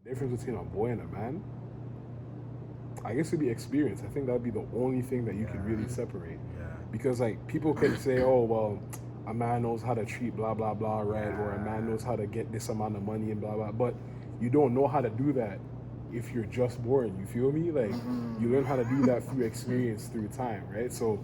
difference between a boy and a man, I guess it'd be experience. I think that'd be the only thing that you can really separate. Because like people can say, oh well, a man knows how to treat blah blah blah, right? Or a man knows how to get this amount of money and blah blah. But you don't know how to do that if you're just born. You feel me? Like you learn how to do that through experience, through time, right? So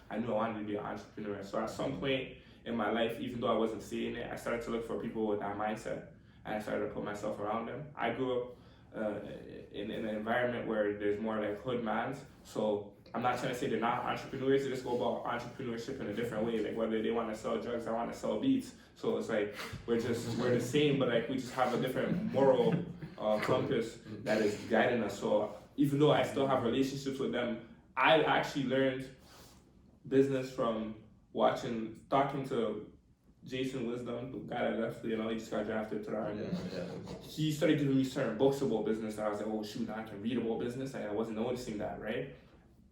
I knew I wanted to be an entrepreneur. So at some point in my life, even though I wasn't seeing it, I started to look for people with that mindset, and I started to put myself around them. I grew up in an environment where there's more like hood mans. So I'm not trying to say they're not entrepreneurs. They just go about entrepreneurship in a different way. Like whether they want to sell drugs, I want to sell beats. So it's like we're the same, but like we just have a different moral compass that is guiding us. So even though I still have relationships with them, I actually learned business from talking to Jason Wisdom, the guy that left, he just got drafted to the Army. He started giving me certain books about business that I was like, oh shoot, now I can read about business, and I wasn't noticing that, right?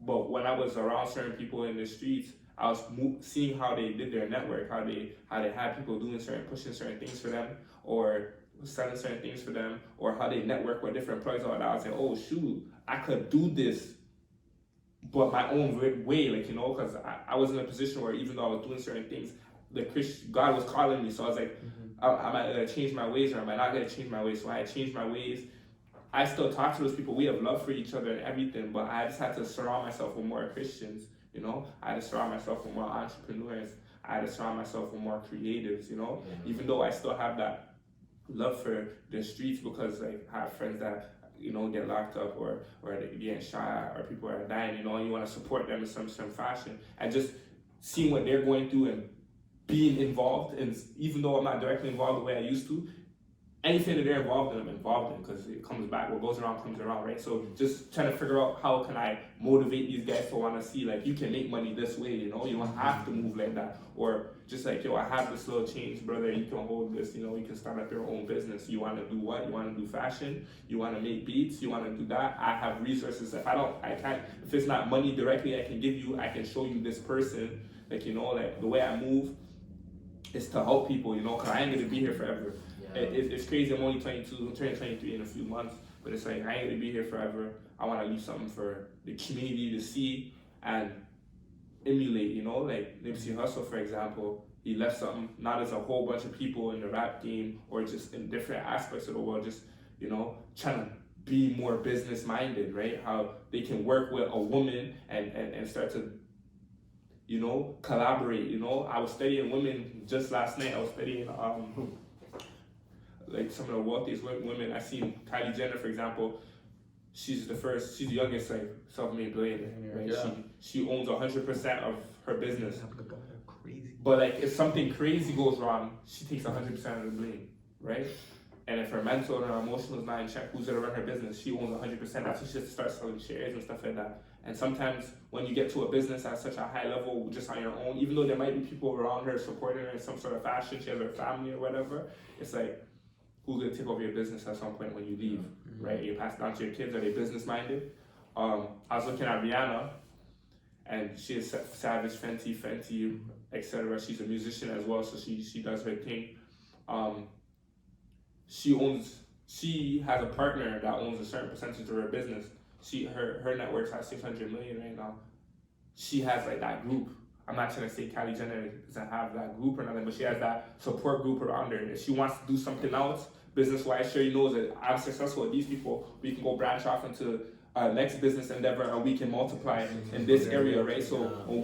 But when I was around certain people in the streets, I was seeing how they did their network, how they had people pushing certain things for them, or selling certain things for them, or how they network with different plugs. And I was like, oh shoot, I could do this, but my own way, because I was in a position where even though I was doing certain things, God was calling me. So I was like, am I going to change my ways, or am I not going to change my ways? So I changed my ways. I still talk to those people. We have love for each other and everything, but I just had to surround myself with more Christians, I had to surround myself with more entrepreneurs. I had to surround myself with more creatives, even though I still have that love for the streets, because like I have friends that get locked up or they get shot, or people are dying, and you want to support them in some fashion. And just seeing what they're going through and being involved, and even though I'm not directly involved the way I used to, anything that they're involved in, I'm involved in, because it comes back. What goes around comes around, right? So just trying to figure out how can I motivate these guys to want to see, like, you can make money this way, you don't have to move like that. Or just like, I have this little change, brother, you can hold this, you can start up your own business. You want to do what? You want to do fashion? You want to make beats? You want to do that? I have resources. If it's not money directly I can give you, I can show you this person. Like, like the way I move is to help people, because I ain't going to be here forever. It's crazy. I'm only 22. I'm turning 23 in a few months, but it's like I ain't gonna be here forever. I want to leave something for the community to see and emulate. Like Nipsey Hussle, for example, he left something not as a whole bunch of people in the rap game or just in different aspects of the world, just trying to be more business minded, right? How they can work with a woman and start to collaborate. I was studying women just last night. I was studying like some of the wealthiest women. I seen Kylie Jenner, for example. She's the youngest like self-made billionaire. Right? Yeah. She owns 100% of her business. Crazy. But like if something crazy goes wrong, she takes 100% of the blame, right? And if her mental and her emotional is not in check, who's gonna run her business? She owns 100%. That's when she has to start selling shares and stuff like that. And sometimes when you get to a business at such a high level, just on your own, even though there might be people around her supporting her in some sort of fashion, she has her family or whatever, it's like, who's going to take over your business at some point when you leave, right? You pass it down to your kids. Are they business minded? I was looking at Rihanna, and she is Savage, Fenty, etc. She's a musician as well, so she does her thing. She has a partner that owns a certain percentage of her business. Her net worth has 600 million right now. She has like that group. I'm not trying to say Kylie Jenner doesn't have that group or nothing, but she has that support group around her. If she wants to do something else, business-wise, she knows that I'm successful with these people. We can go branch off into our next business endeavor, and we can multiply in this area, right? So when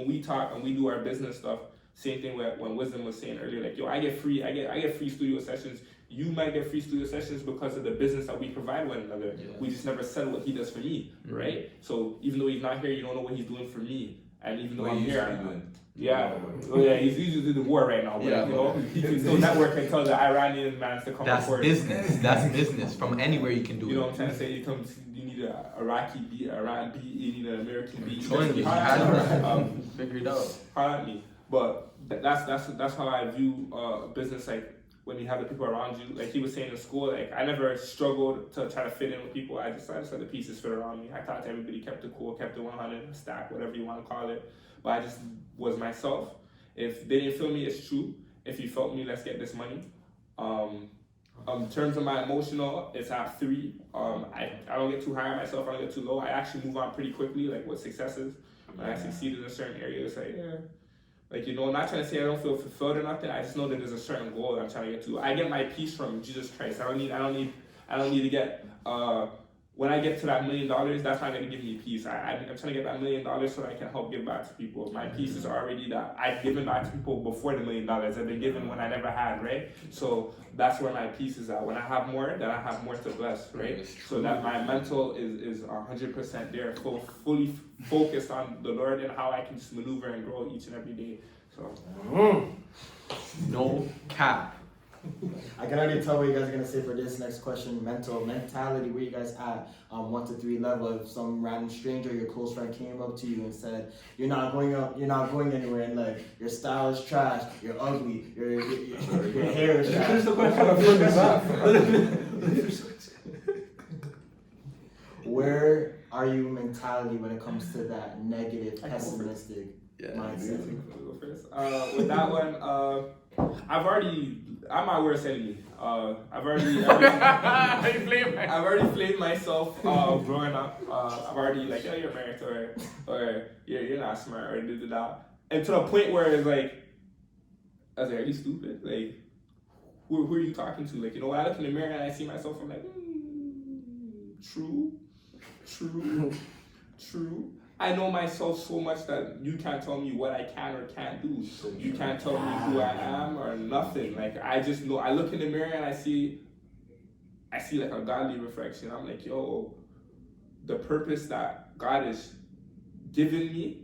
we talk and we do our business stuff, same thing when Wisdom was saying earlier, like, I get free studio sessions. You might get free studio sessions because of the business that we provide one another. Yeah. We just never said what he does for me, right? So even though he's not here, you don't know what he's doing for me. And even though I'm here, he's usually in the war right now. But, he can still network and tell the Iranian man to come. That's business. That's business. From anywhere you can do it. You know what I'm trying to say? You need an Iraqi beat, Iran beat, you need an American beat. Figure it out. Hard at me. But that's how I view business. Like when you have the people around you. Like he was saying in school, like I never struggled to try to fit in with people. I just let the pieces fit around me. I thought everybody kept it cool, kept it 100, stack, whatever you want to call it. But I just was myself. If they didn't feel me, it's true. If you felt me, let's get this money. In terms of my emotional, it's at 3. I don't get too high on myself. I don't get too low. I actually move on pretty quickly, like with successes. When I succeed in a certain area, it's like, yeah. Like, you know, I'm not trying to say I don't feel fulfilled or nothing. I just know that there's a certain goal that I'm trying to get to. I get my peace from Jesus Christ. I don't need to get, when I get to that $1 million, that's not going to give me peace. I'm trying to get that $1 million so that I can help give back to people. My peace is already that I've given back to people before the $1 million. I've been given when I never had, right? So that's where my peace is at. When I have more, then I have more to bless, right? So that my mental is 100% there, fully focused on the Lord and how I can just maneuver and grow each and every day. So, no cap. I can already tell what you guys are gonna say for this next question. Mentality, where you guys at 1 to 3 level. If some random stranger, your close friend came up to you and said, you're not going anywhere in life, your style is trash, you're ugly, your hair is trash. What kind of friend is that? Where are you mentality when it comes to that negative, pessimistic mindset? With that one, I'm my worst enemy. I've already flamed myself growing up. I've already like, oh, you're married, or you're not smart, or da. And to the point where it's like, I was like, are you stupid? Like, who are you talking to? Like, you know, when I look in the mirror and I see myself, I'm like, true. I know myself so much that you can't tell me what I can or can't do. You can't tell me who I am or nothing. Like, I just know. I look in the mirror and I see like a godly reflection. I'm like, yo, the purpose that God is giving me,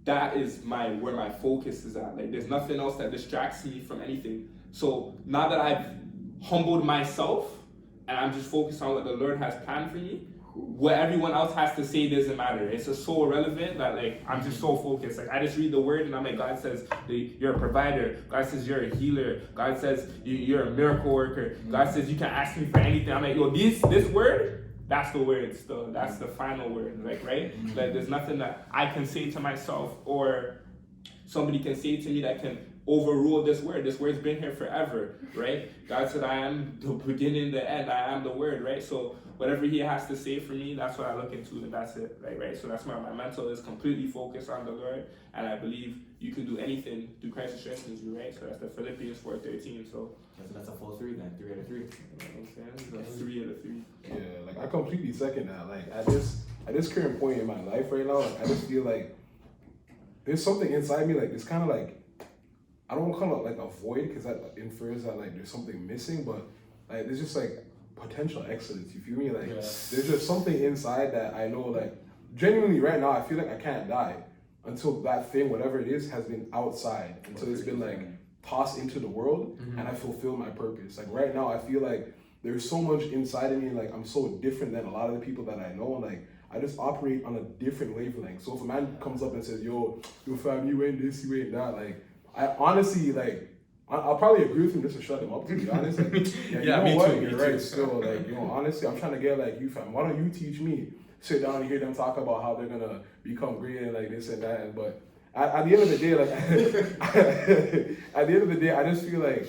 that is where my focus is at. Like, there's nothing else that distracts me from anything. So now that I've humbled myself and I'm just focused on what the Lord has planned for me, what everyone else has to say doesn't matter. It's just so irrelevant that like I'm just so focused. Like I just read the word and I'm like, God says you're a provider. God says you're a healer. God says you're a miracle worker. God says you can ask me for anything. I'm like, yo, this word, that's the word still. That's the final word, like, right? Like there's nothing that I can say to myself or somebody can say to me that can overrule this word. This word's been here forever, right? God said, I am the beginning, the end. I am the word, right? So whatever he has to say for me, that's what I look into, and that's it, right? So that's why my mental is completely focused on the Lord, and I believe you can do anything through Christ who strengthens you, right? So that's the Philippians 4:13. So that's a full 3 then, 3 out of 3. You know what I'm saying? That's 3 out of 3. Yeah, like I completely second that. Like at this current point in my life right now, like, I just feel like there's something inside me, like it's kind of like, I don't want to call it like a void because that infers that like there's something missing, but like there's just like potential excellence. You feel me? Like there's just something inside that I know, like genuinely right now I feel like I can't die until that thing, whatever it is, has been outside, until it's been like tossed into the world and I fulfill my purpose. Like right now I feel like there's so much inside of me, like I'm so different than a lot of the people that I know, and like I just operate on a different wavelength. So if a man comes up and says, yo fam, you ain't this, you ain't that, like I honestly, like, I'll probably agree with him just to shut him up, to be honest. Like, yeah, you know me what? too. You're right still. Like, you know, honestly, I'm trying to get like you, fam. Why don't you teach me? Sit down and hear them talk about how they're going to become great and like this and that. But at the end of the day, like, at the end of the day, I just feel like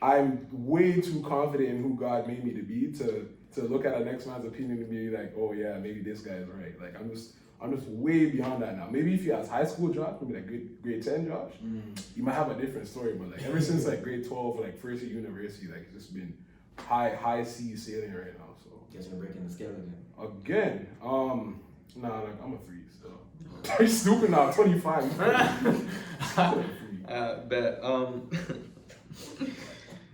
I'm way too confident in who God made me to be to look at the next man's opinion and be like, oh yeah, maybe this guy's right. Like, I'm just way beyond that now. Maybe if you ask high school Josh, maybe like grade 10 Josh, you might have a different story. But like ever since like grade 12, like first year university, like it's just been high sea sailing right now. So guess you're breaking the scale again. Again, nah, like I'm a 3 still. You're stupid now. 25.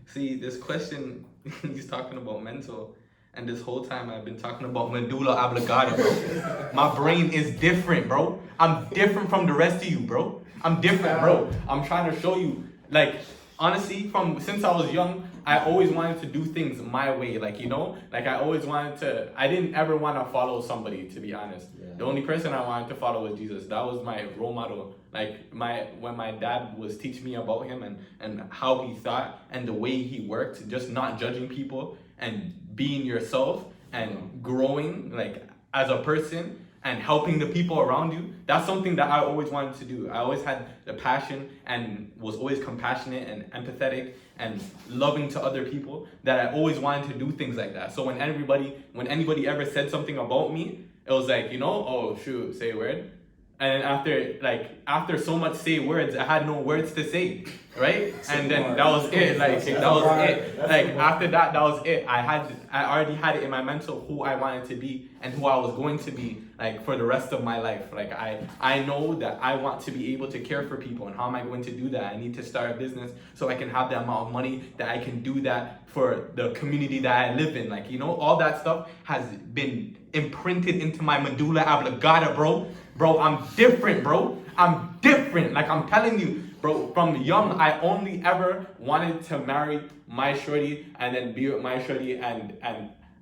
See, this question, he's talking about mental. And this whole time I've been talking about medulla oblongata, bro. My brain is different, bro. I'm different from the rest of you, bro. I'm different, bro. I'm trying to show you. Like, honestly, since I was young, I always wanted to do things my way, like, you know, like I always wanted to, I didn't ever want to follow somebody, to be honest. Yeah. The only person I wanted to follow was Jesus. That was my role model. Like when my dad was teaching me about him and how he thought and the way he worked, just not judging people and being yourself and growing like as a person and helping the people around you. That's something that I always wanted to do. I always had the passion and was always compassionate and empathetic and loving to other people, that I always wanted to do things like that. So when anybody ever said something about me, it was like, you know, oh shoot, say a word. And then after so much say words, I had no words to say, right? And then that was it. Like that was it. Like after that was it. I already had it in my mental who I wanted to be and who I was going to be, like for the rest of my life. Like I know that I want to be able to care for people, and how am I going to do that? I need to start a business so I can have the amount of money that I can do that for the community that I live in. Like, you know, all that stuff has been imprinted into my medulla oblongata, bro. Bro, I'm different, bro. I'm different. Like, I'm telling you, bro, from young, I only ever wanted to marry my shorty and then be with my shorty. And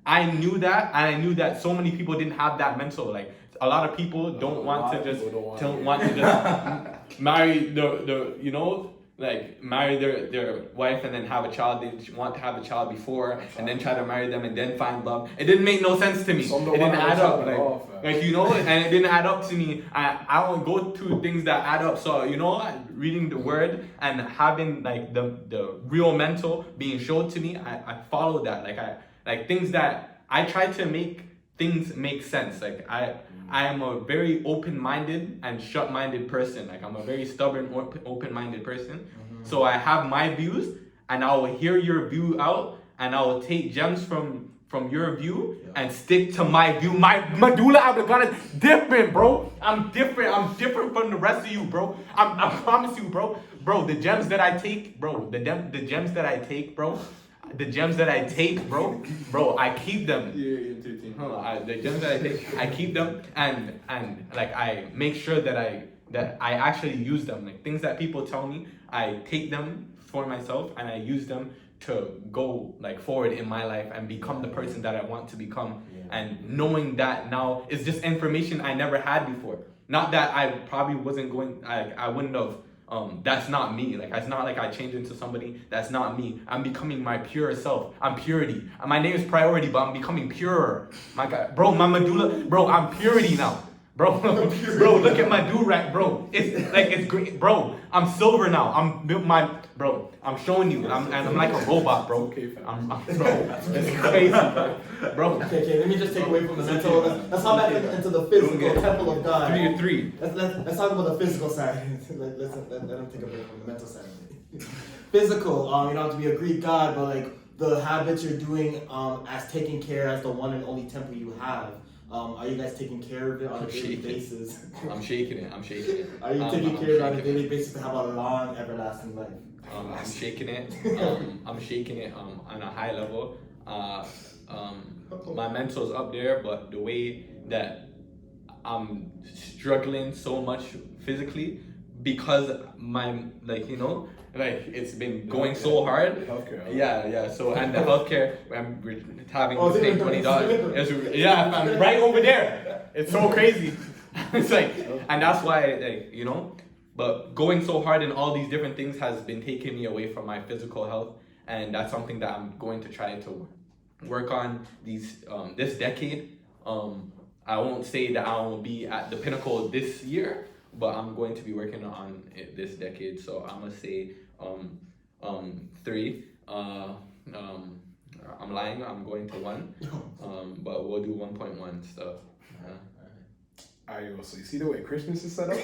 I knew that. And I knew that so many people didn't have that mental. Like, a lot of people don't want to just marry the you know, like marry their wife and then have a child. They want to have a child before and then try to marry them and then find love. It didn't make no sense to me. It didn't add up. Like, you know, and it didn't add up to me. I don't go through things that add up. So, you know, reading the word and having like the real mental being shown to me, I follow that. Like things that I try to make things make sense. Like I am a very open-minded and shut-minded person. Like I'm a very stubborn, open-minded person. Mm-hmm. So I have my views, and I will hear your view out, and I will take gems from your view and stick to my view. My medulla oblongata is different, bro. I'm different. I'm different from the rest of you, bro. I promise you, bro. Bro, the gems that I take, bro. The gems that I take, bro. The gems that I take, bro, I keep them. The gems that I take, I keep them, and like I make sure that I actually use them. Like things that people tell me, I take them for myself and I use them to go like forward in my life and become the person that I want to become. And knowing that now is just information I never had before. Not that I probably wasn't going, I wouldn't have. That's not me. Like, it's not like I changed into somebody. That's not me. I'm becoming my pure self. I'm purity. My name is Priority, but I'm becoming purer. My God, bro, my medulla, bro, I'm purity now. Bro, bro, look at my do-rag, bro. It's like, it's great, bro. I'm silver now. I'm showing you. I'm like a robot, bro. I'm bro, it's crazy, bro. Okay, let me just take away from the mental. Let's hop back into the physical temple of God. 3. Let's talk about the physical side. let him take a break from the mental side. Physical, you don't have to be a Greek god, but like the habits you're doing as taking care as the one and only temple you have. Are you guys taking care of it on a daily basis? I'm shaking it. Are you taking care of it on a daily basis to have a long, everlasting life? I'm shaking it. I'm shaking it on a high level. My mental's up there, but the way that I'm struggling so much physically because it's been going so hard. Healthcare. Yeah. So and the healthcare, I'm having to pay $20. Yeah, I'm right over there. It's so crazy. It's like, and that's why, but going so hard in all these different things has been taking me away from my physical health, and that's something that I'm going to try to work on this decade. I won't say that I will be at the pinnacle this year, but I'm going to be working on it this decade. So I'm gonna say 3. I'm lying. I'm going to 1. But we'll do 1.1 stuff. Alright, so you see the way Christmas is set up?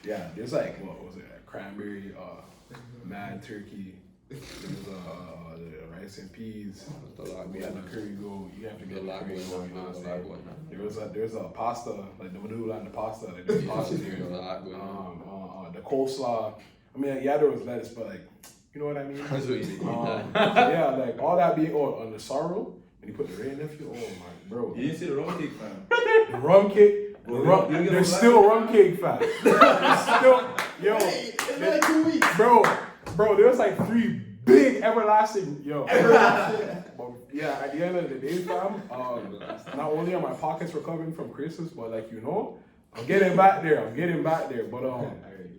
Yeah, there's like, what was it? Cranberry, mad turkey. There's the rice and peas. We had the curry goat. You have to get the curry goat. You know what I'm saying? There's a pasta, like the medulla and the pasta. Like there's pasta there. The coleslaw. I mean, yeah, there was lettuce, but like, you know what I mean? That's what you mean. Yeah, like all that being on the sorrel, and you put the red nephew. Oh my, bro. You didn't see the rum cake, fam. The rum cake. There's still rum cake, fam. There's still, yo. It's been like 2 weeks. Bro, there's like 3 big everlasting, yo. Everlasting. But yeah, at the end of the day, fam, not only are my pockets recovering from Christmas, but like I'm getting back there. But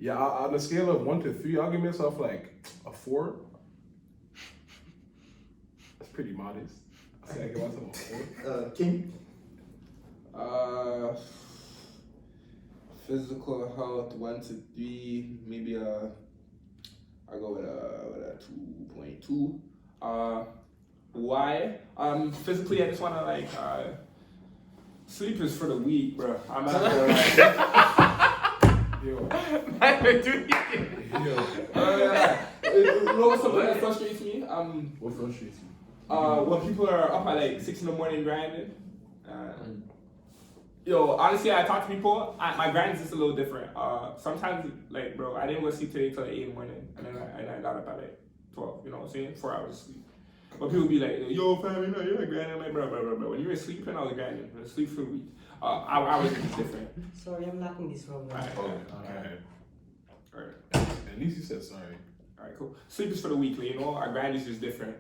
yeah, on a scale of 1 to 3, I'll give myself like a 4. That's pretty modest. I say I give myself a 4. King. Physical health 1 to 3, maybe I go with a 2.2. Why? Physically, I just wanna like sleep is for the weak, bro. I'm not gonna like. Yo. You know what's something that frustrates me? What frustrates you? When people are up at like 6 in the morning grinding. Yo, honestly, I talk to people. My grind is just a little different. Sometimes, like, bro, I didn't go to sleep today till like 8 in the morning, and then I got up at like 12. You know what I'm saying? 4 hours of sleep. But people be like, yo, fam, you're not grinding. I'm like, bro. When you were sleeping, I was grinding. Sleep for a week. I was just different. Sorry, I'm lacking this from. Alright. At least you said sorry. Alright, cool. Sleep is for the weekly, you know. Our grind is just different.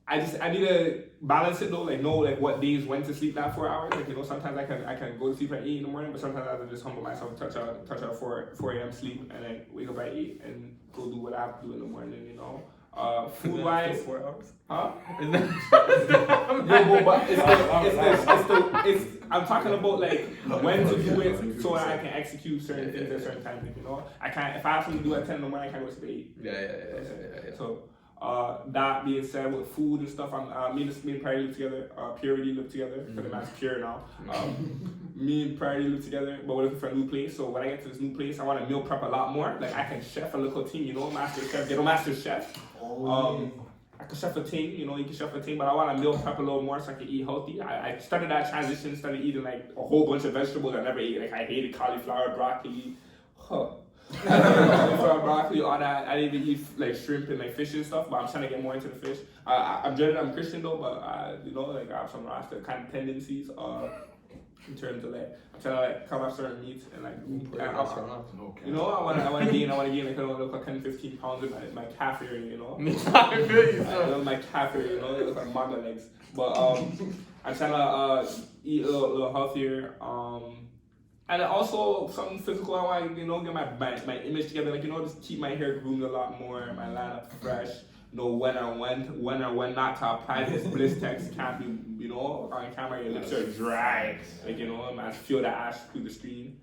I need to balance it though, like know like what days when to sleep that 4 hours. Like, you know, sometimes I can go to sleep at 8 in the morning, but sometimes I have to just humble myself, touch out 4 a.m. sleep, and then wake up at 8 and go do what I have to do in the morning. You know, food wise, 4 hours. huh? Isn't that? Yeah, but it's I'm talking about like when to do it so that I can execute certain things at certain times. Like, you know, I can't if I have something to do at 10 in the morning, I can't go to sleep at 8. Yeah. So. That being said, with food and stuff, me and Pierre live together. Pierre really live together because the man's Pierre now. Me and Pierre live together, but we're looking for a new place. So when I get to this new place, I want to meal prep a lot more. Like I can chef a little team, you know, master chef, get a master chef. I can chef a team, you know, you can chef a team, but I want to meal prep a little more so I can eat healthy. I started that transition, started eating like a whole bunch of vegetables I never ate. Like I hated cauliflower, broccoli, broccoli, all that. I didn't even eat like shrimp and like fish and stuff, but I'm trying to get more into the fish. I'm Christian though, but you know, like I have some Rasta kind of tendencies in terms of like I'm trying to like come up certain meats and like you know, I want to gain like a 10-15 pounds in my calf area, you know. My calf area, you know, it looks like manga legs. But I'm trying to eat a little healthier. And also something physical, I want to, you know, get my image together, like, you know, just keep my hair groomed a lot more, my lineup fresh, know when or when not to apply this bliss text, can't be, you know, on camera, your lips are dry, like, you know, I feel the ash through the screen.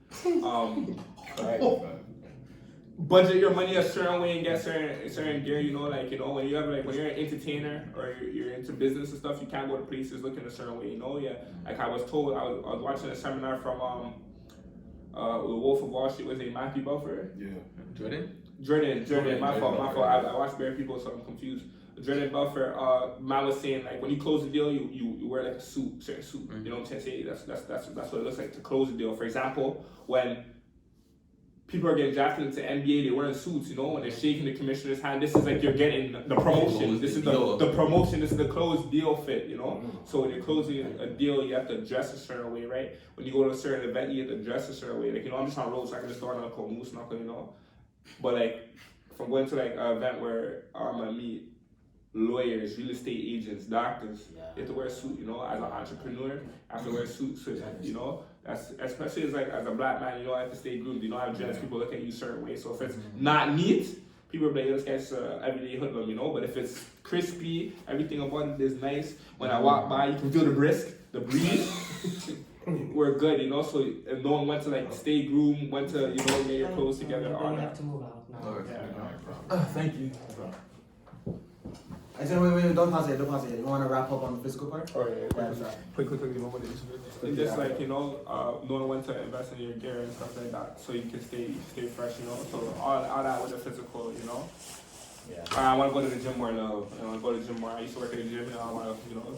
Budget your money a certain way and get certain gear, you know, like, you know, when you're an entertainer or you're into business and stuff, you can't go to places looking a certain way, you know, like I was told, I was watching a seminar from, the Wolf of Wall Street was a Matthew Belford. Yeah. Jordan. My fault. I watched bare people, so I'm confused. Jordan Belford, man was saying like when you close the deal, you wear like a suit, certain suit. You know what I'm saying? That's what it looks like to close the deal. For example, when people are getting drafted into NBA, they're wearing suits, you know, when they're shaking the commissioner's hand, this is like you're getting the promotion. This is the promotion, this is the closed deal fit, you know? So when you're closing a deal, you have to dress a certain way, right? When you go to a certain event, you have to dress a certain way. Like, you know, I'm just on road, so I can just throw on a cool moose knuckle, you know? But like, if I'm going to like an event where I'm gonna meet lawyers, real estate agents, doctors, you have to wear a suit, you know? As an entrepreneur, I have to wear a suit, so, you know? That's especially as a black man, you know, I have to stay groomed. You know, I have jealous people look at you a certain way. So if it's not neat, people are like, this guy's everyday hoodlum, you know. But if it's crispy, everything about it is nice. When I walk by, you can feel the breeze. We're good, you know. So if no one went to like stay groomed, went to, you know, get your clothes together. All have to move out now. Thank you. I said, wait, don't pause it. You want to wrap up on the physical part? Oh, yeah. Quick, you know what it is? It's just like, you know, knowing when to invest in your gear and stuff like that, so you can stay fresh, you know. So all that with the physical, you know. Yeah. I want to go to the gym more now. I want to go to the gym more. I used to work at the gym, and I want to, you know.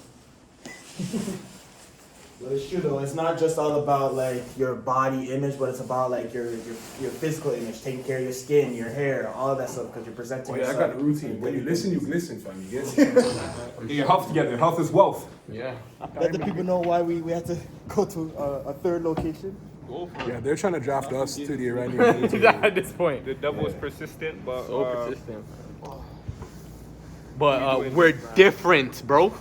But it's true though. It's not just all about like your body image, but it's about like your physical image, taking care of your skin, your hair, all of that stuff, because you're presenting. Oh yeah, yourself. I got the routine. When you listen, you glisten, fam. You get it? Get your health together. Health is wealth. Yeah. Let the people know why we had to go to a third location. Yeah, they're trying to draft us to the Iranian. At this point. The devil is persistent, but so persistent. But we're different, bro.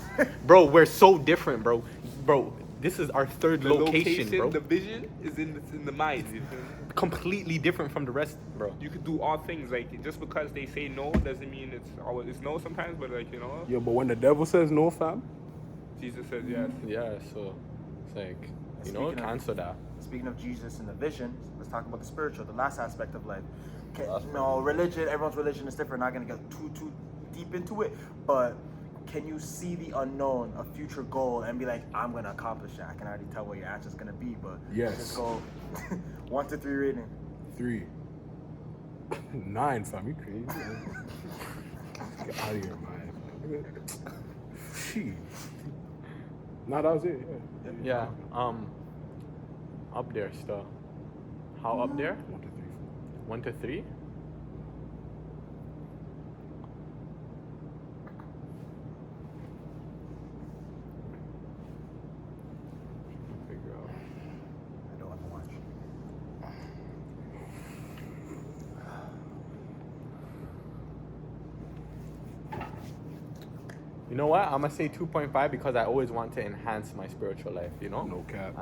Bro, we're so different, bro. Bro, this is our third The location, bro. the vision is in the mind. You feel me? Completely different from the rest, bro. You could do all things. Like, just because they say no doesn't mean it's no sometimes. But like, Yo, but when the devil says no, fam, Jesus says yes. Yeah, so it's like, Speaking of- cancel that. Speaking of Jesus and the vision, let's talk about the spiritual, the last aspect of life. Religion, everyone's religion is different. Not gonna get too deep into it, but can you see the unknown, a future goal, and be like, I'm gonna accomplish that? I can already tell what your answer is gonna be, but Yes. just go 1 to 3 rating. 3. 9, fam, you crazy? Get out of here, man. Shit. Nah, that was it. Yeah. Up there still. How up there? 1 to 3. 1 to 3? Figure out. I don't want to watch. You know what? I'm gonna say 2.5 because I always want to enhance my spiritual life. No cap.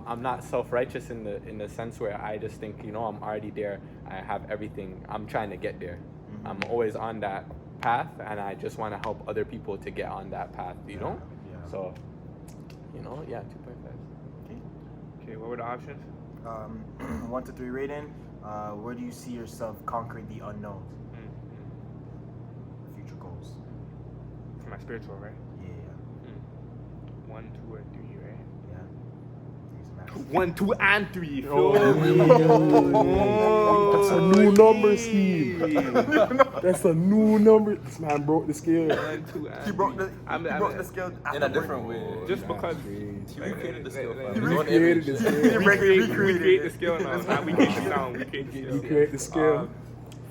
I'm not self-righteous in the sense where I just think, I'm already there. I have everything. I'm trying to get there. I'm always on that path, and I just want to help other people to get on that path. You know. Yeah. So, 2.5. Okay, what were the options? 1 to 3 rating. Where do you see yourself conquering the unknown? Future goals. For my spiritual, right? Yeah. 1, 2, or 3, right? Yeah. Three's max. 1, 2, and 3. That's a new number scheme. That's a new number. This man broke the scale. 1, 2, and He broke the, 3. he broke the scale In a different way. Just because He recreated the skill. He recreated the scale. we create the scale now. Not we create the sound. We create the You scale. create the scale.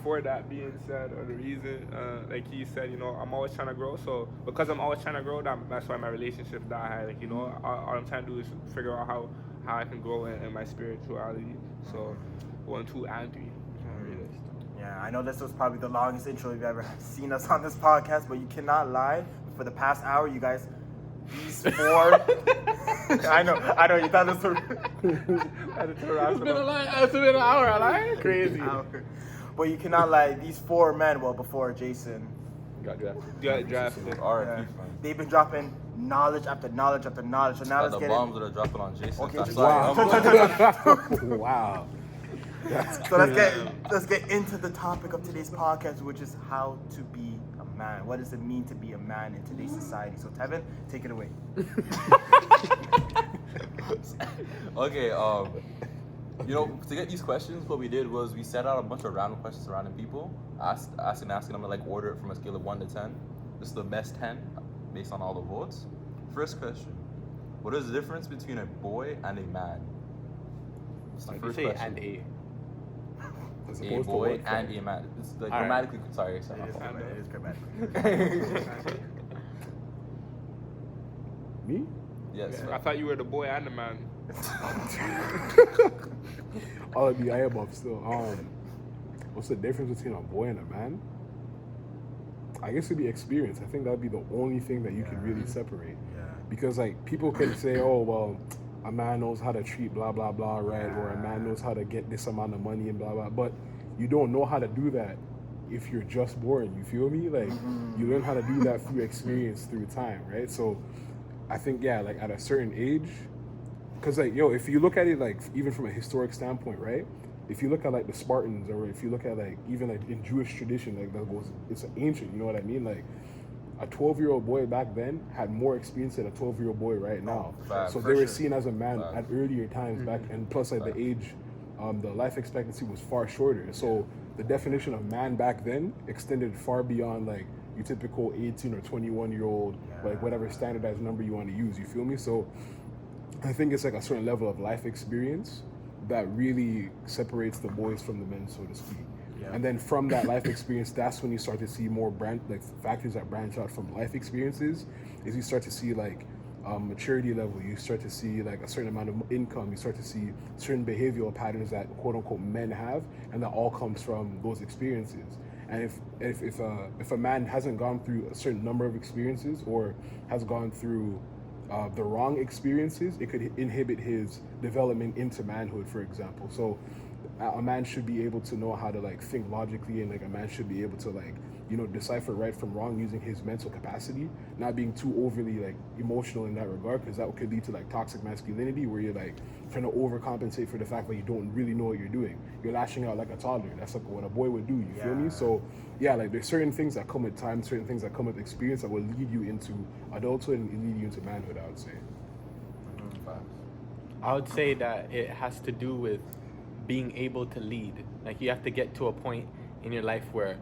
For that being said, or the reason, like he said, I'm always trying to grow. So because I'm always trying to grow, that's why my relationships die high. Like, all I'm trying to do is figure out how I can grow in my spirituality. So 1, 2, and 3. Yeah, I know this was probably the longest intro you've ever seen us on this podcast, but you cannot lie. For the past hour, you guys, these 4. I know. You thought this was. It's been an hour. I like crazy. But you cannot lie. These 4 men, well, before Jason, Got drafted. Got drafted. yeah, they've been dropping knowledge after knowledge after knowledge. So now let's The get bombs in. that are dropping on Jason. Okay, That's just- like, Wow. So let's get into the topic of today's podcast, which is how to be a man. What does it mean to be a man in today's society? So Tevin, take it away. okay, to get these questions, what we did was we set out a bunch of random questions to random people, asking them to like order it from a scale of 1 to 10. This is the best 10 based on all the votes. First question: what is the difference between a boy and a man? That's the Like you first say, question. and a. As A opposed to boy what, fam? and a man. It's like All right. grammatically. Sorry. It is grammatically. Me? Yes. I thought you were the boy and the man. All of you, I above still. What's the difference between a boy and a man? I guess it'd be experience. I think that'd be the only thing that you can really separate. Yeah. Because like people can say, oh well, a man knows how to treat blah blah blah, right? Or a man knows how to get this amount of money and blah blah. But you don't know how to do that if you're just born. You feel me? Like you learn how to do that through experience, through time, right? So I think like at a certain age, because like if you look at it like even from a historic standpoint, right? If you look at like the Spartans, or if you look at like even like in Jewish tradition, like it's ancient. You know what I mean? Like a 12-year-old boy back then had more experience than a 12-year-old boy right now. Facts. So For they were sure. seen as a man Facts. at earlier times back, and plus like the age, the life expectancy was far shorter. So the definition of man back then extended far beyond like your typical 18 or 21-year-old, like whatever standardized number you want to use. You feel me? So I think it's like a certain level of life experience that really separates the boys from the men, so to speak. Yeah. And then from that life experience, that's when you start to see more factors that branch out from life experiences. Is you start to see like maturity level, you start to see like a certain amount of income, you start to see certain behavioral patterns that quote unquote men have, and that all comes from those experiences. And if a man hasn't gone through a certain number of experiences or has gone through the wrong experiences, it could inhibit his development into manhood, for example. So a man should be able to know how to like think logically, and like a man should be able to like, you know, decipher right from wrong using his mental capacity, not being too overly like emotional in that regard, because that could lead to like toxic masculinity, where you're like trying to overcompensate for the fact that you don't really know what you're doing. You're lashing out like a toddler. That's like what a boy would do. You feel me? So yeah, like there's certain things that come with time, certain things that come with experience that will lead you into adulthood and lead you into manhood, I would say. I would say that it has to do with being able to lead. Like you have to get to a point in your life where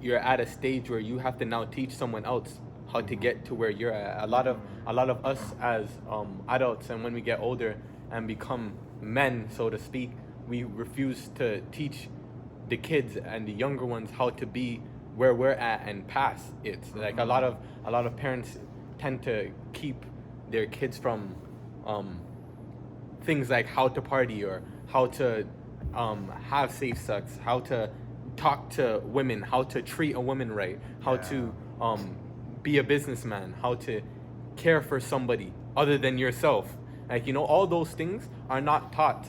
you're at a stage where you have to now teach someone else how to get to where you're at. A lot of us as adults, and when we get older and become men, so to speak, we refuse to teach the kids and the younger ones how to be where we're at and pass it. Like a lot of parents tend to keep their kids from things like how to party or how to have safe sex, how to talk to women, how to treat a woman right, how to be a businessman, how to care for somebody other than yourself. Like, you know, all those things are not taught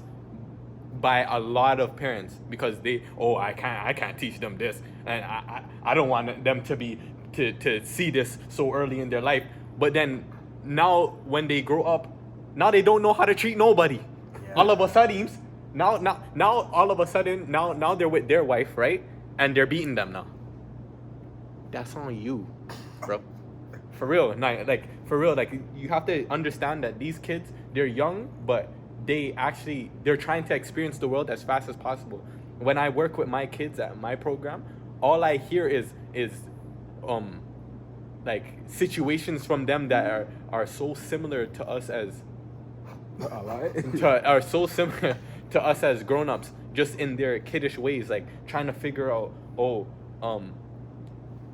by a lot of parents because I can't teach them this, and I don't want them to see this so early in their life. But then now when they grow up, now they don't know how to treat nobody. All of a sudden, now they're with their wife, right? And they're beating them now. That's on you, bro. For real, like you have to understand that these kids, they're young, but they're trying to experience the world as fast as possible. When I work with my kids at my program, all I hear is like situations from them that are so similar to us as are so similar to us as grown-ups, just in their kiddish ways, like trying to figure out,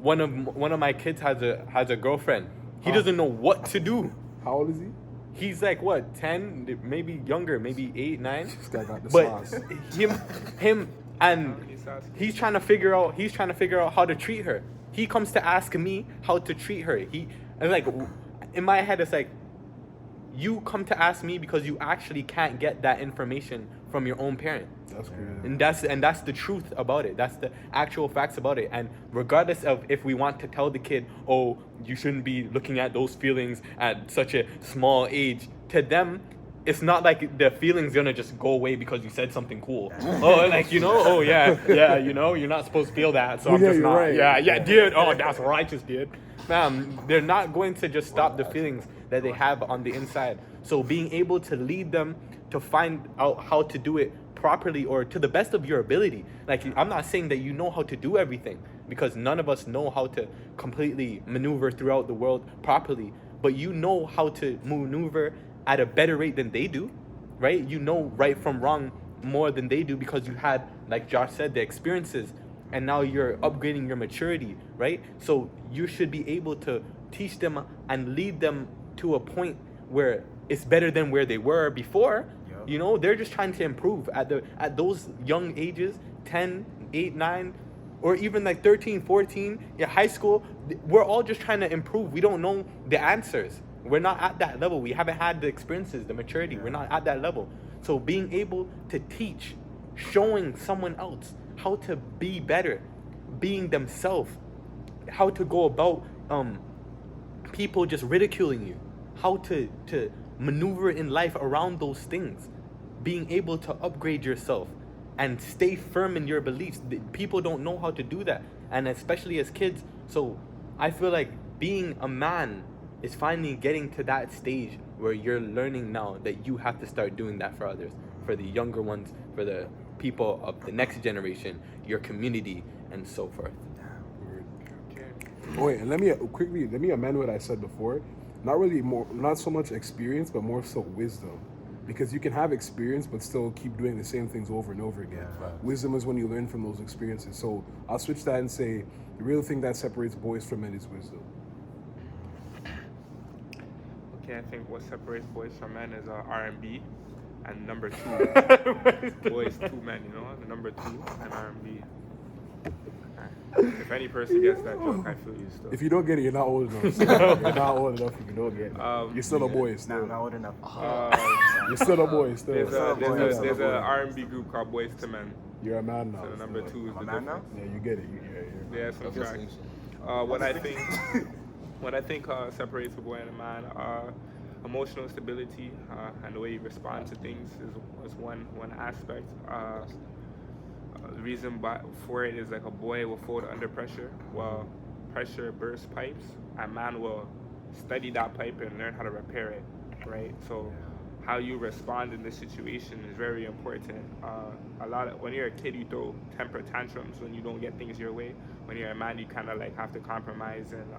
one of my kids has a girlfriend. He doesn't know what to do. How old is he? He's like what, 10, maybe younger, maybe 8, 9. This guy got the But sauce. him and he's trying to figure out how to treat her. He comes to ask me how to treat her. And like in my head it's like, you come to ask me because you actually can't get that information from your own parent. That's crazy. And that's the truth about it. That's the actual facts about it. And regardless of if we want to tell the kid, oh, you shouldn't be looking at those feelings at such a small age, to them, it's not like the feeling's gonna just go away because you said something cool. Oh, like, you know, oh yeah, you know, you're not supposed to feel that, so I'm just not. Right. Yeah, dude. Oh, that's righteous, dude. Man, they're not going to just stop the feelings that they have on the inside. So being able to lead them to find out how to do it properly or to the best of your ability. Like, I'm not saying that you know how to do everything, because none of us know how to completely maneuver throughout the world properly, but you know how to maneuver at a better rate than they do, right? You know right from wrong more than they do because you had, like Josh said, the experiences, and now you're upgrading your maturity, right? So you should be able to teach them and lead them to a point where it's better than where they were before. You know, they're just trying to improve at those young ages, 10, 8, 9, or even like 13, 14, in high school. We're all just trying to improve. We don't know the answers. We're not at that level. We haven't had the experiences, the maturity. We're not at that level. So being able to teach, showing someone else how to be better, being themselves, how to go about people just ridiculing you, how to maneuver in life around those things, being able to upgrade yourself and stay firm in your beliefs. People don't know how to do that, and especially as kids. So I feel like being a man is finally getting to that stage where you're learning now that you have to start doing that for others, for the younger ones, for the people of the next generation, your community, and so forth. Oh, wait, and let me amend what I said before. Not so much experience, but more so wisdom. Because you can have experience, but still keep doing the same things over and over again. Wisdom is when you learn from those experiences. So I'll switch that and say the real thing that separates boys from men is wisdom. Okay, I think what separates boys from men is R&B, and number 2, boys 2 men, you know, the number 2 and R&B. If any person gets that joke, I feel you still. If you don't get it, you're not old enough. You're not old enough if you don't get it. You're still a boy. Nah, Still. not old enough. You're still a boy. Still. There's a R&B group called Boys to Men. You're a man now. So the number 2 is I'm the a man now? difference. Yeah, you get it. Yeah, some facts. What I think separates a boy and a man, emotional stability and the way you respond to things is one aspect. The reason for it is like a boy will fold under pressure. Well, pressure bursts pipes. A man will study that pipe and learn how to repair it, right? So how you respond in this situation is very important. When you're a kid, you throw temper tantrums when you don't get things your way. When you're a man, you kind of like have to compromise and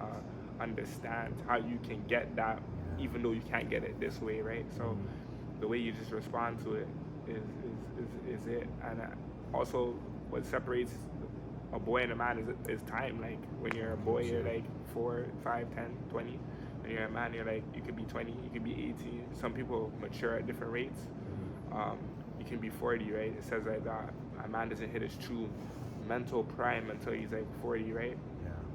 understand how you can get that, even though you can't get it this way, right? So the way you just respond to it is it. And also, what separates a boy and a man is time. Like when you're a boy, you're like 4, 5, 10, 20. When you're a man, you're like, you could be 20, you could be 18. Some people mature at different rates. You can be 40, right? It says like a man doesn't hit his true mental prime until he's like 40, right?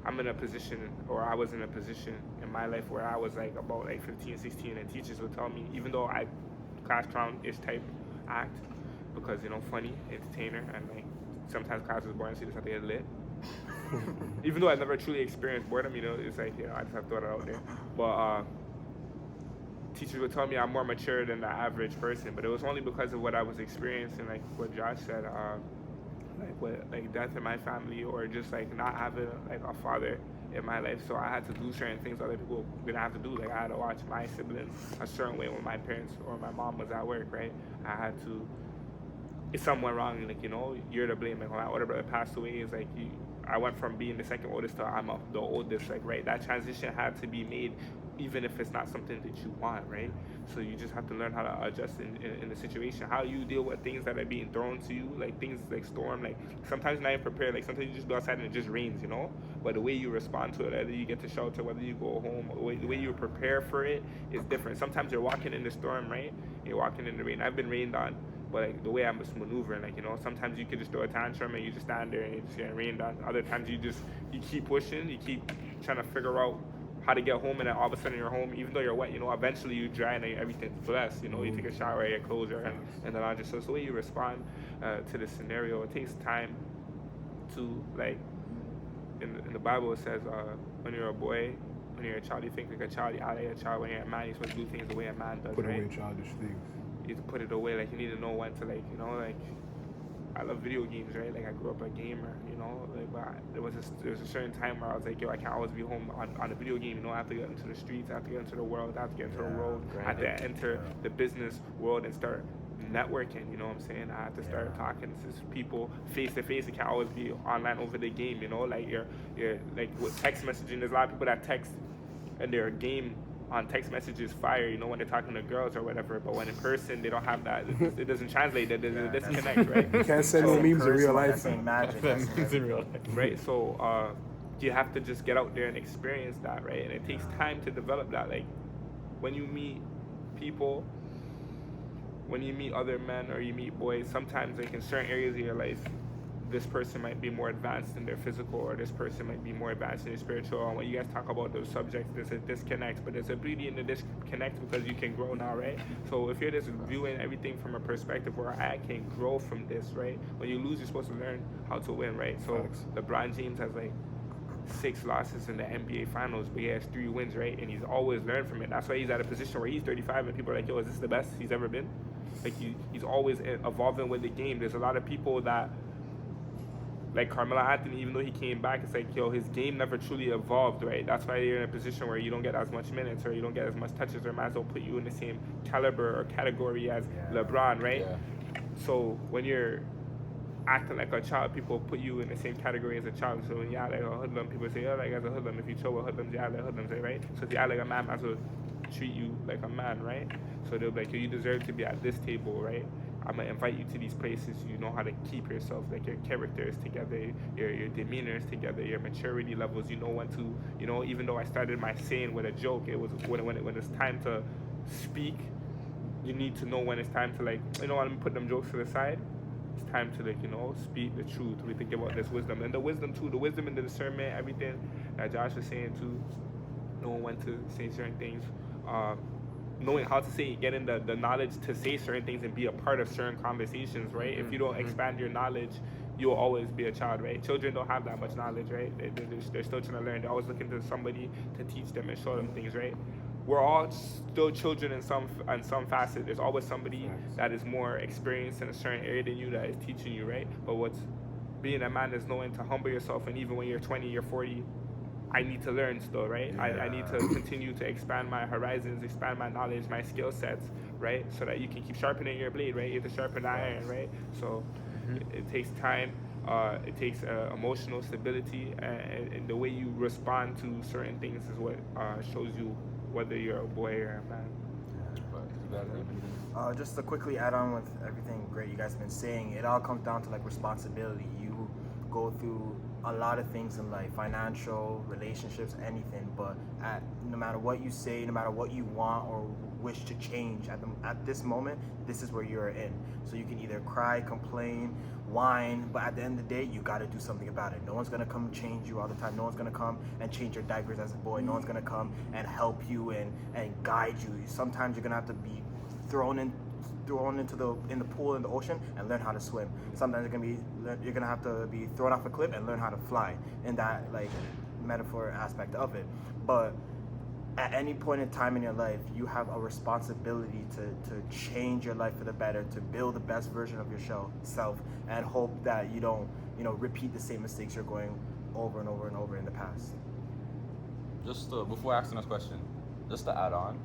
I'm in a position, or I was in a position in my life where I was like about like 15, 16, and teachers would tell me, even though I class clown-ish type act, because, you know, funny, entertainer, and like sometimes class was boring, so you just have to get lit. Even though I never truly experienced boredom, you know, it's like, you know, I just have to throw that out there. But teachers would tell me I'm more mature than the average person, but it was only because of what I was experiencing, like what Josh said, like death in my family, or just like not having like a father in my life. So I had to do certain things other people didn't have to do. Like I had to watch my siblings a certain way when my parents or my mom was at work, right? I had to, if something went wrong, like, you know, you're to blame. Like when my older brother passed away, it's like I went from being the second oldest to I'm the oldest, like, right? That transition had to be made, even if it's not something that you want, right? So you just have to learn how to adjust in the situation. How you deal with things that are being thrown to you, like things like storm, like sometimes you're not even prepared, like sometimes you just go outside and it just rains, you know? But the way you respond to it, whether you get to shelter, whether you go home, the way you prepare for it is different. Sometimes you're walking in the storm, right? You're walking in the rain. I've been rained on. But like the way I'm just maneuvering, like, you know, sometimes you could just throw a tantrum and you just stand there and you're just getting rained on. Other times you keep pushing, you keep trying to figure out how to get home, and then all of a sudden you're home, even though you're wet, you know, eventually you dry and everything's blessed, you know, you take a shower, your clothes are, and then so it's the way you respond to the scenario. It takes time to, like, in the Bible it says, when you're a boy, when you're a child, you think like a child, you act like a child. When you're a man, you're supposed to do things the way a man does, Put right? away childish things. You have to put it away, like you need to know when to, like, you know, like I love video games, right? Like I grew up a gamer, you know, like, but there was a certain time where I was like, yo, I can't always be home on a video game, you know, I have to get into the streets, I have to get into the world, I have to get into the road, I have to enter the business world and start networking, you know what I'm saying? I have to start talking to people face to face. It can't always be online over the game, you know, like you're like with text messaging, there's a lot of people that text and their game on text messages fire, you know, when they're talking to girls or whatever, but when in person they don't have that, it doesn't translate, there's a disconnect, right? You can't send no memes in real life. Right, so you have to just get out there and experience that, right? And it takes time to develop that. Like when you meet people, when you meet other men or you meet boys, sometimes like in certain areas of your life, this person might be more advanced in their physical, or this person might be more advanced in their spiritual. And when you guys talk about those subjects, there's a disconnect, but there's a beauty in the disconnect because you can grow now, right? So if you're just viewing everything from a perspective where I can grow from this, right? When you lose, you're supposed to learn how to win, right? So LeBron James has like 6 losses in the NBA Finals, but he has 3 wins, right? And he's always learned from it. That's why he's at a position where he's 35 and people are like, yo, is this the best he's ever been? Like he's always evolving with the game. There's a lot of people that, like Carmelo Anthony, even though he came back, it's like, yo, his game never truly evolved, right? That's why you're in a position where you don't get as much minutes or you don't get as much touches, or might as well put you in the same caliber or category as LeBron, right? Yeah. So when you're acting like a child, people put you in the same category as a child. So when you act like a hoodlum, people say, oh, like as a hoodlum. If you chill with hoodlums, you act like hoodlums, right? So if you act like a man, I will treat you like a man, right? So they'll be like, yo, you deserve to be at this table, right? I'm gonna invite you to these places. You know how to keep yourself, like your character is together, your demeanor is together, your maturity levels. You know when to, you know, even though I started my saying with a joke, it was when it's time to speak, you need to know when it's time to, like, you know, let me put them jokes to the side. It's time to like, speak the truth. We think about this wisdom and the wisdom too, the wisdom and the discernment, everything that Josh was saying too, knowing when to say certain things, knowing how to say, getting the knowledge to say certain things and be a part of certain conversations, right? If you don't expand your knowledge, you'll always be a child, right? Children don't have that much knowledge, right? They're still trying to learn. They're always looking to somebody to teach them and show them things, right? We're all still children in some facet. There's always somebody that is more experienced in a certain area than you that is teaching you, right? But what's being a man is knowing to humble yourself, and even when you're 20, you're 40, I need to learn still, right? I need to continue to expand my horizons, expand my knowledge, my skill sets, right? So that you can keep sharpening your blade, right? You have to sharpen the iron, right? So it takes time. It takes emotional stability, and the way you respond to certain things is what shows you whether you're a boy or a man. Just to quickly add on with everything great you guys have been saying, it all comes down to like responsibility. You go through a lot of things in life, financial, relationships, anything, but no matter what you say, no matter what you want or wish to change at this moment, this is where you're in. So you can either cry, complain, whine, but at the end of the day, you got to do something about it. No one's gonna come change you all the time. No one's gonna come and change your diapers as a boy. No one's gonna come and help you and guide you. Sometimes you're gonna have to be thrown into the pool in the ocean and learn how to swim. Sometimes you're gonna have to be thrown off a cliff and learn how to fly, in that like metaphor aspect of it. But at any point in time in your life, you have a responsibility to change your life for the better, to build the best version of yourself, and hope that you don't repeat the same mistakes you're going over and over and over in the past. Just before asking this question, just to add on,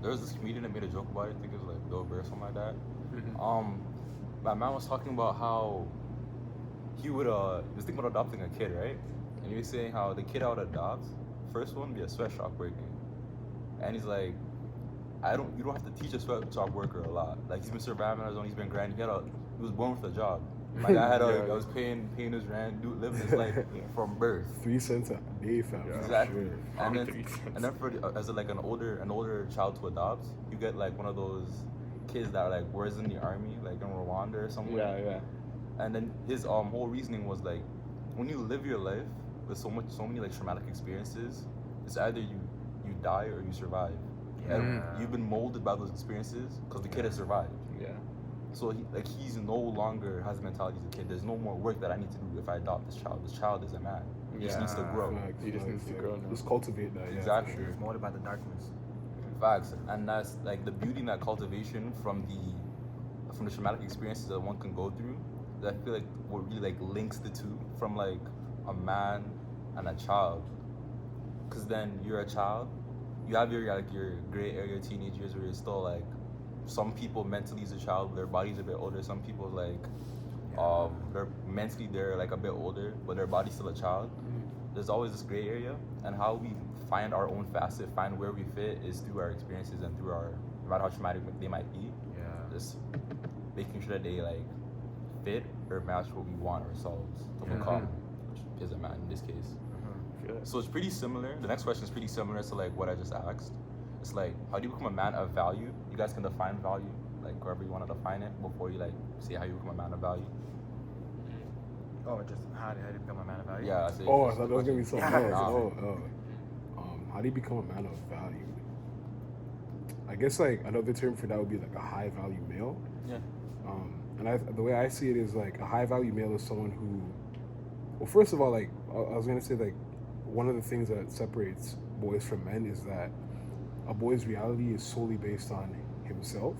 there was this comedian that made a joke about it. I think it was like Bill Burr or something like that. My man was talking about how he was thinking about adopting a kid, right? And he was saying how the kid I would adopt, first one be a sweatshop worker, and he's like, you don't have to teach a sweatshop worker a lot. Like, he's been surviving on his own, he's been grinding. He was born with a job. My dad I was paying his rent, living his life from birth. 3 cents a day, fam. Exactly. Sure. And then for as like an older child to adopt, you get like one of those kids that like was in the army, like in Rwanda or somewhere. Yeah. And then his whole reasoning was like, when you live your life with so many like traumatic experiences, it's either you die or you survive. And you've been molded by those experiences because the kid has survived. Yeah. So he's no longer has the mentality as a kid. There's no more work that I need to do if I adopt this child. This child is a man. He just needs to grow. He just needs to grow now. Just cultivate that. Exactly. Sure. It's molded by the darkness. Facts. And that's like the beauty in that cultivation from the traumatic experiences that one can go through. That I feel like what really like links the two, from like a man and a child. Because then you're a child, you have your gray area teenage years where you're still like, some people mentally as a child, their body's a bit older. Some people like, they're like a bit older, but their body's still a child. There's always this gray area, and how we find our own facet, find where we fit, is through our experiences and through no matter how traumatic they might be. Just making sure that they like fit or match what we want ourselves to become, which is a man in this case. So it's pretty similar. The next question is pretty similar to like what I just asked. It's like, how do you become a man of value? You guys can define value, like however you want to define it, before you like say how you become a man of value. Oh, just how do you become a man of value? Yeah. I thought that was gonna be something else. How do you become a man of value? I guess like another term for that would be like a high value male. Yeah. And the way I see it is like a high value male is someone who, well, first of all, like I was gonna say, like one of the things that separates boys from men is that a boy's reality is solely based on himself.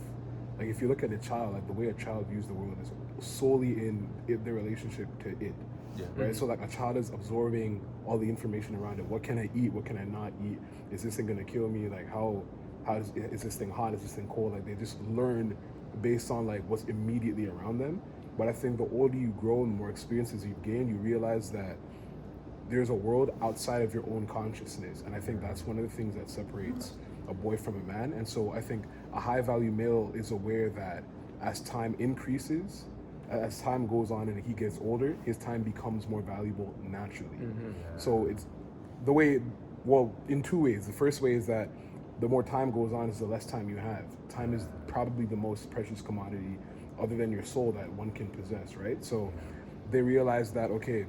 Like if you look at a child, like the way a child views the world is solely in their relationship to it. Yeah. Right. So like a child is absorbing all the information around it. What can I eat? What can I not eat? Is this thing gonna kill me? Like is this thing hot? Is this thing cold? Like they just learn based on like what's immediately around them. But I think the older you grow and the more experiences you've gained, you realize that there's a world outside of your own consciousness. And I think that's one of the things that separates a boy from a man. And so I think a high value male is aware that as time increases, as time goes on and he gets older, his time becomes more valuable naturally. So it's the way, well, in two ways. The first way is that the more time goes on is the less time you have. Time is probably the most precious commodity other than your soul that one can possess, right? So they realized that, okay,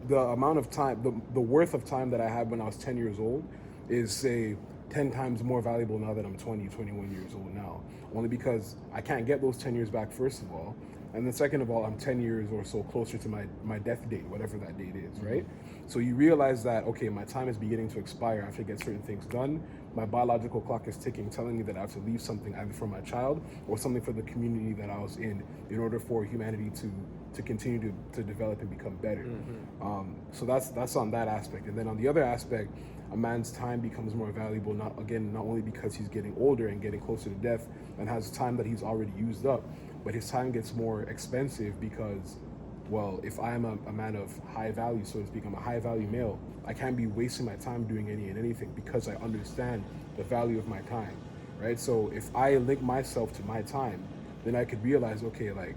the amount of time, the worth of time that I had when I was 10 years old is, say, 10 times more valuable now that I'm 20, 21 years old now. Only because I can't get those 10 years back, first of all. And then second of all, I'm 10 years or so closer to my death date, whatever that date is, right? So you realize that, okay, my time is beginning to expire. I have to get certain things done. My biological clock is ticking, telling me that I have to leave something either for my child or something for the community that I was in order for humanity to continue to develop and become better. So that's on that aspect. And then on the other aspect, a man's time becomes more valuable, not only because he's getting older and getting closer to death and has time that he's already used up, but his time gets more expensive because, well, if I'm a man of high value, so to speak, I'm a high value male, I can't be wasting my time doing any and anything because I understand the value of my time, right? So if I link myself to my time, then I could realize, okay, like,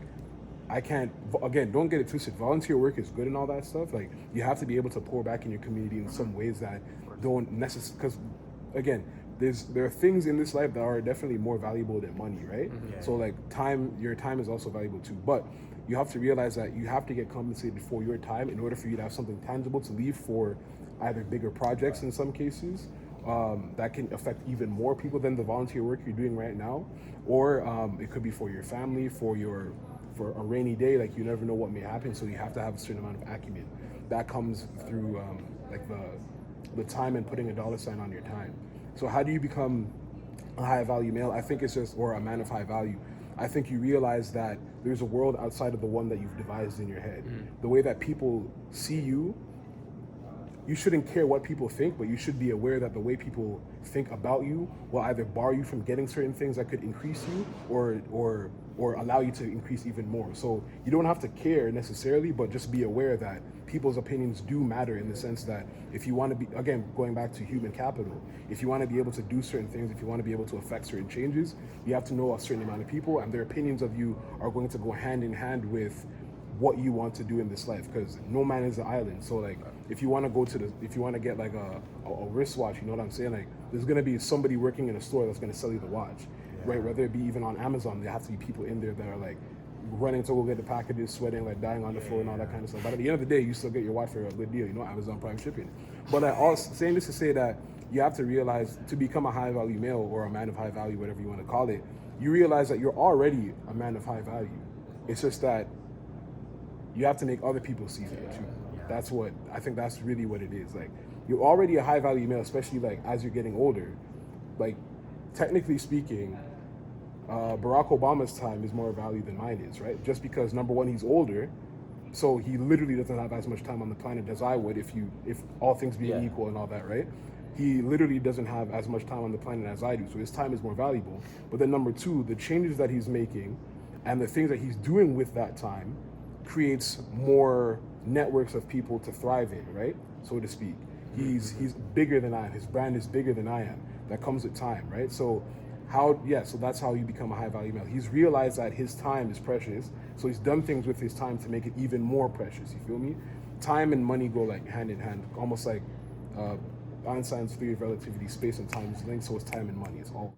I can't, again, don't get it twisted. Volunteer work is good and all that stuff. Like, you have to be able to pour back in your community in some ways that don't necessarily, because, again, there are things in this life that are definitely more valuable than money, right? So, like, your time is also valuable too. But you have to realize that you have to get compensated for your time in order for you to have something tangible to leave for either bigger projects in some cases that can affect even more people than the volunteer work you're doing right now, or it could be for your family, for a rainy day. Like, you never know what may happen, so you have to have a certain amount of acumen that comes through like the time and putting a dollar sign on your time. So how do you become a high value male? I think it's just, or a man of high value, I think you realize that there's a world outside of the one that you've devised in your head. The way that people see you, you shouldn't care what people think, but you should be aware that the way people think about you will either bar you from getting certain things that could increase you or allow you to increase even more. So you don't have to care necessarily, but just be aware that people's opinions do matter, in the sense that if you want to be, again, going back to human capital, if you want to be able to do certain things, if you want to be able to affect certain changes, you have to know a certain amount of people, and their opinions of you are going to go hand in hand with what you want to do in this life, because no man is an island. So, like, if you want to get like a wristwatch, you know what I'm saying? Like, there's going to be somebody working in a store that's going to sell you the watch, right? Whether it be even on Amazon, there have to be people in there that are like running to go get the packages, sweating, like dying on the floor and all that kind of stuff. But at the end of the day, you still get your watch for a good deal, you know, Amazon Prime shipping. But saying this to say that you have to realize, to become a high value male or a man of high value, whatever you want to call it, you realize that you're already a man of high value. It's just that you have to make other people see that too. That's what I think. That's really what it is. Like, you're already a high value male, especially like as you're getting older. Like, technically speaking, Barack Obama's time is more value than mine is, right? Just because, number one, he's older, so he literally doesn't have as much time on the planet as I would if all things being equal and all that, right? He literally doesn't have as much time on the planet as I do, so his time is more valuable. But then number two, the changes that he's making and the things that he's doing with that time creates more networks of people to thrive in, right? So to speak. He's bigger than I am. His brand is bigger than I am. That comes with time, right? So that's how you become a high value male. He's realized that his time is precious, so he's done things with his time to make it even more precious. You feel me? Time and money go like hand in hand, almost like Einstein's theory of relativity. Space and time is linked, so it's time and money. It's all.